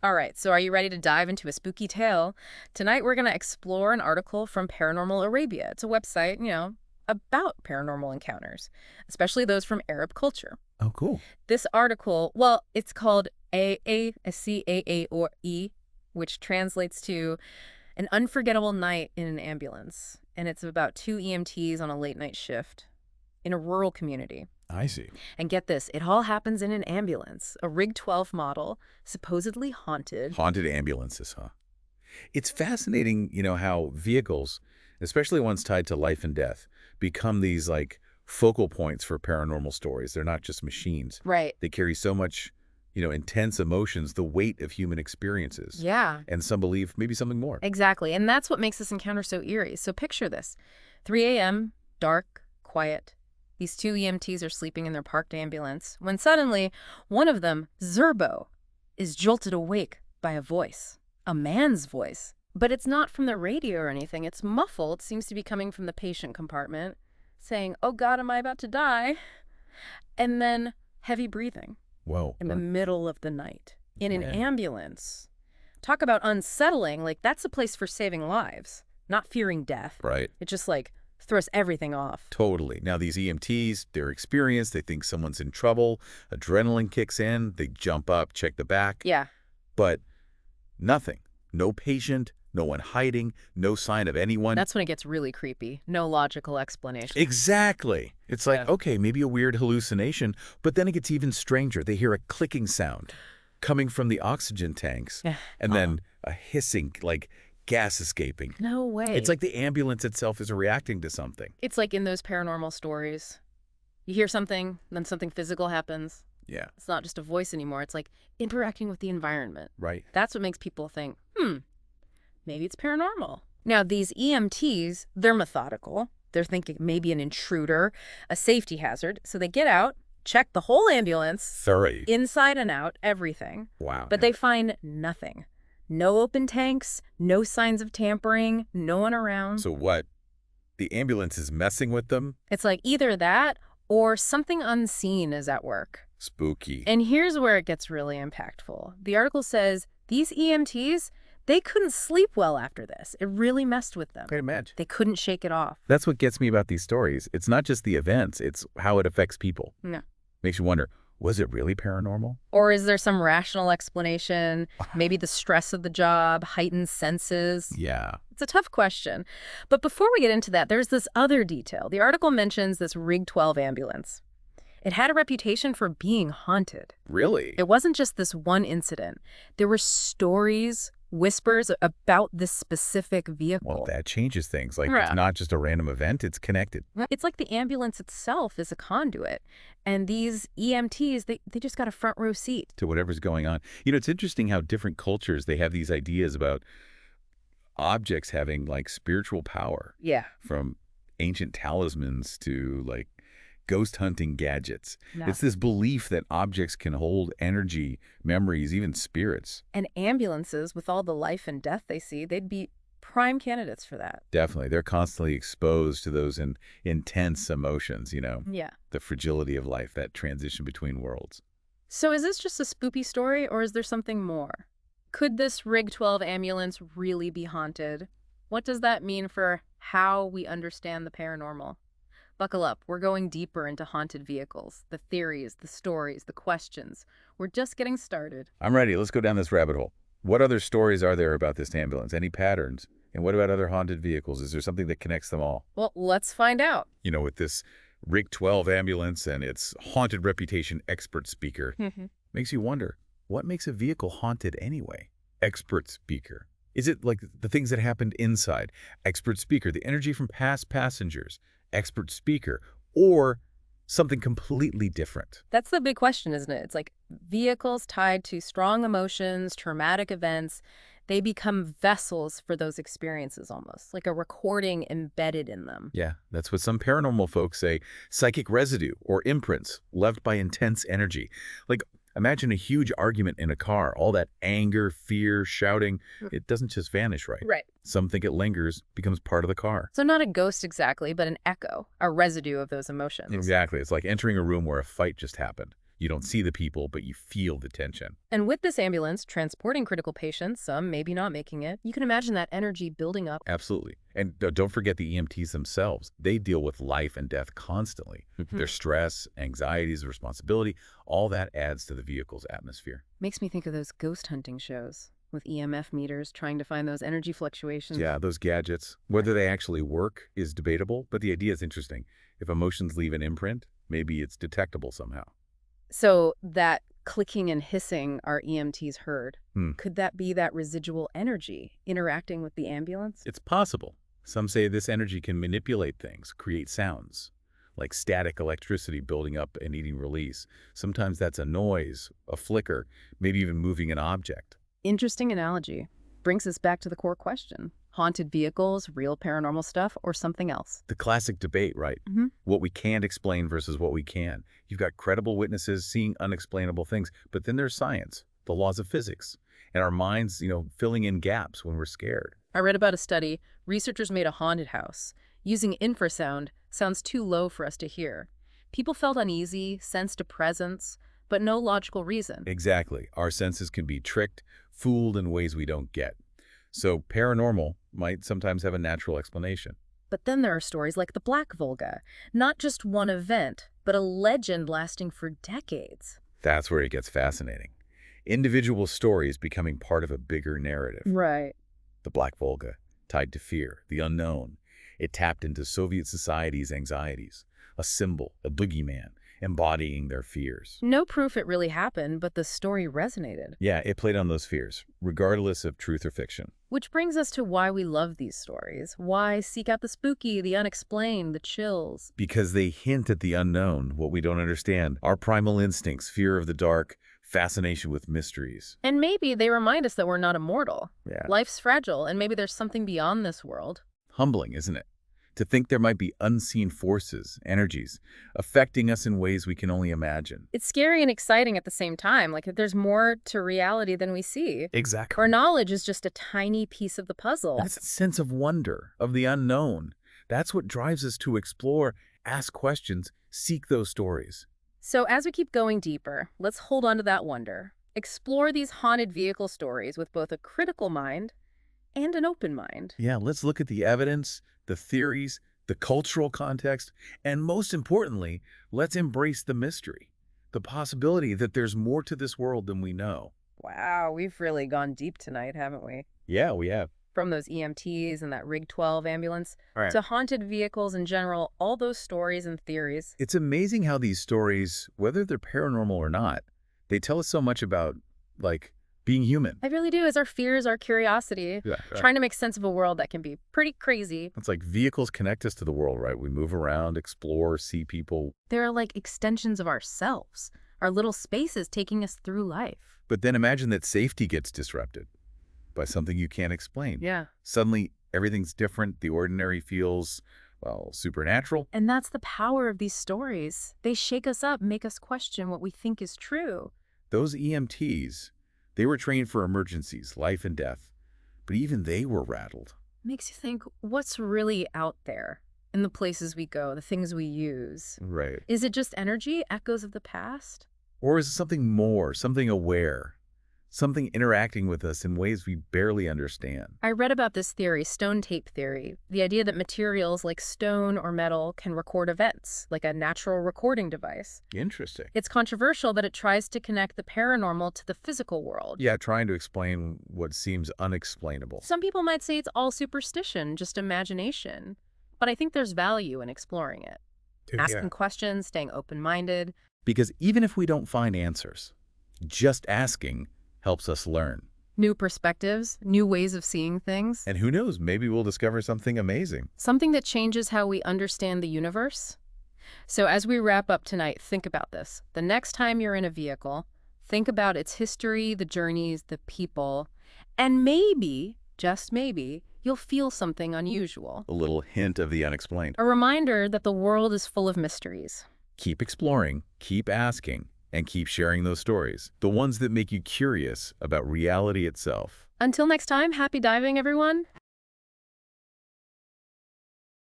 All right, so are you ready to dive into a spooky tale? Tonight we're going to explore an article from Paranormal Arabia. It's a website, about paranormal encounters, especially those from Arab culture. Oh, cool. This article, well, it's called CAAOE, which translates to An Unforgettable Night in an Ambulance. And it's about two EMTs on a late night shift in a rural community. I see. And get this, it all happens in an ambulance, a Rig 12 model, supposedly haunted. Haunted ambulances, huh? It's fascinating, how vehicles, especially ones tied to life and death, become these, focal points for paranormal stories. They're not just machines. Right. They carry so much, intense emotions, the weight of human experiences. Yeah. And some believe maybe something more. Exactly. And that's what makes this encounter so eerie. So picture this. 3 a.m., dark, quiet. These two EMTs are sleeping in their parked ambulance when suddenly one of them, Zerbo, is jolted awake by a voice. A man's voice. But it's not from the radio or anything. It's muffled. It seems to be coming from the patient compartment, saying, "Oh God, am I about to die?" And then heavy breathing. Whoa. In the middle of the night. In an Man. ambulance. Talk about unsettling. That's a place for saving lives, not fearing death. Right. It just throws everything off. Totally. Now, these EMTs, they're experienced. They think someone's in trouble. Adrenaline kicks in. They jump up, check the back. Yeah. But nothing. No patient, no one hiding, no sign of anyone. That's when it gets really creepy. No logical explanation. Exactly. It's like, Yeah. okay, maybe a weird hallucination, but then it gets even stranger. They hear a clicking sound coming from the oxygen tanks, Yeah. and then a hissing, like gas escaping. No way. It's like the ambulance itself is reacting to something. It's like in those paranormal stories. You hear something, then something physical happens. Yeah, It's not just a voice anymore. It's like interacting with the environment. right. That's what makes people think, maybe it's paranormal. Now, these EMTs, they're methodical. They're thinking maybe an intruder, a safety hazard. So they get out, check the whole ambulance, Thorough. inside and out, everything. Wow. But they find nothing. No open tanks, no signs of tampering, no one around. So what? The ambulance is messing with them? It's like either that or something unseen is at work. Spooky. And here's where it gets really impactful. The article says these EMTs, they couldn't sleep well after this. It really messed with them. I can imagine. They couldn't shake it off. That's what gets me about these stories. It's not just the events, it's how it affects people. No. Makes you wonder, was it really paranormal? Or is there some rational explanation? Maybe the stress of the job, heightened senses? Yeah. It's a tough question. But before we get into that, there's this other detail. The article mentions this Rig 12 ambulance. It had a reputation for being haunted. Really? It wasn't just this one incident. There were stories, whispers about this specific vehicle. Well, that changes things. Like, Yeah. it's not just a random event, it's connected. It's like the ambulance itself is a conduit. And these EMTs, they just got a front row seat. To whatever's going on. It's interesting how different cultures, they have these ideas about objects having, spiritual power. Yeah. From ancient talismans to, ghost hunting gadgets. Yeah. It's this belief that objects can hold energy, memories, even spirits. And ambulances, with all the life and death they see, they'd be prime candidates for that. Definitely. They're constantly exposed to those intense emotions, Yeah. the fragility of life, that transition between worlds. So is this just a spooky story, or is there something more? Could this Rig 12 ambulance really be haunted? What does that mean for how we understand the paranormal? Buckle up. We're going deeper into haunted vehicles, the theories, the stories, the questions. We're just getting started. I'm ready. Let's go down this rabbit hole. What other stories are there about this ambulance? Any patterns? And what about other haunted vehicles? Is there something that connects them all? Well, let's find out. With this Rig 12 ambulance and its haunted reputation expert speaker, makes you wonder, what makes a vehicle haunted anyway? Expert speaker. Is it like the things that happened inside? Expert speaker, the energy from past passengers. Expert speaker, or something completely different. That's the big question, isn't it? It's like vehicles tied to strong emotions, traumatic events, they become vessels for those experiences almost, like a recording embedded in them. Yeah, that's what some paranormal folks say, psychic residue or imprints left by intense energy. Imagine a huge argument in a car, all that anger, fear, shouting, it doesn't just vanish, right? Right. Some think it lingers, becomes part of the car. So not a ghost exactly, but an echo, a residue of those emotions. Exactly. It's like entering a room where a fight just happened. You don't see the people, but you feel the tension. And with this ambulance transporting critical patients, some maybe not making it, you can imagine that energy building up. Absolutely. And don't forget the EMTs themselves. They deal with life and death constantly. Their stress, anxieties, responsibility, all that adds to the vehicle's atmosphere. Makes me think of those ghost hunting shows with EMF meters trying to find those energy fluctuations. Yeah, those gadgets. Whether they actually work is debatable, but the idea is interesting. If emotions leave an imprint, maybe it's detectable somehow. So that clicking and hissing our EMTs heard, could that be that residual energy interacting with the ambulance? It's possible. Some say this energy can manipulate things, create sounds, like static electricity building up and needing release. Sometimes that's a noise, a flicker, maybe even moving an object. Interesting analogy. Brings us back to the core question. Haunted vehicles, real paranormal stuff, or something else? The classic debate, right? What we can't explain versus what we can. You've got credible witnesses seeing unexplainable things, but then there's science, the laws of physics, and our minds, filling in gaps when we're scared. I read about a study. Researchers made a haunted house. Using infrasound sounds too low for us to hear. People felt uneasy, sensed a presence, but no logical reason. Exactly. Our senses can be tricked, fooled in ways we don't get. So paranormal might sometimes have a natural explanation. But then there are stories like the Black Volga. Not just one event, but a legend lasting for decades. That's where it gets fascinating. Individual stories becoming part of a bigger narrative. Right. The Black Volga, tied to fear, the unknown. It tapped into Soviet society's anxieties, a symbol, a boogeyman, embodying their fears. No proof it really happened, but the story resonated. Yeah, it played on those fears, regardless of truth or fiction. Which brings us to why we love these stories. Why seek out the spooky, the unexplained, the chills. Because they hint at the unknown, what we don't understand. Our primal instincts, fear of the dark, fascination with mysteries. And maybe they remind us that we're not immortal. Yeah. Life's fragile, and maybe there's something beyond this world. Humbling, isn't it? To think there might be unseen forces, energies, affecting us in ways we can only imagine. It's scary and exciting at the same time, like there's more to reality than we see. Exactly. Our knowledge is just a tiny piece of the puzzle. That's a sense of wonder, of the unknown. That's what drives us to explore, ask questions, seek those stories. So as we keep going deeper, let's hold on to that wonder. Explore these haunted vehicle stories with both a critical mind and an open mind. Yeah, let's look at the evidence, the theories, the cultural context, and most importantly, let's embrace the mystery, the possibility that there's more to this world than we know. Wow, we've really gone deep tonight, haven't we? Yeah, we have. From those EMTs and that Rig 12 ambulance Right. to haunted vehicles in general, all those stories and theories. It's amazing how these stories, whether they're paranormal or not, they tell us so much about, being human. I really do. It's our fears, our curiosity, Yeah, trying to make sense of a world that can be pretty crazy. It's like vehicles connect us to the world, right? We move around, explore, see people. They're like extensions of ourselves, our little spaces taking us through life. But then imagine that safety gets disrupted by something you can't explain. Yeah. Suddenly, everything's different. The ordinary feels, supernatural. And that's the power of these stories. They shake us up, make us question what we think is true. Those EMTs, they were trained for emergencies, life and death. But even they were rattled. Makes you think, what's really out there in the places we go, the things we use? Right. Is it just energy, echoes of the past? Or is it something more, something aware? Something interacting with us in ways we barely understand. I read about this theory, stone tape theory, the idea that materials like stone or metal can record events, like a natural recording device. Interesting. It's controversial that it tries to connect the paranormal to the physical world. Yeah, trying to explain what seems unexplainable. Some people might say it's all superstition, just imagination. But I think there's value in exploring it. Asking questions, staying open-minded. Because even if we don't find answers, just asking helps us learn. New perspectives, new ways of seeing things. And who knows, maybe we'll discover something amazing. Something that changes how we understand the universe. So as we wrap up tonight, think about this. The next time you're in a vehicle, think about its history, the journeys, the people, and maybe, just maybe, you'll feel something unusual. A little hint of the unexplained. A reminder that the world is full of mysteries. Keep exploring, keep asking, and keep sharing those stories, the ones that make you curious about reality itself. Until next time, happy diving, everyone.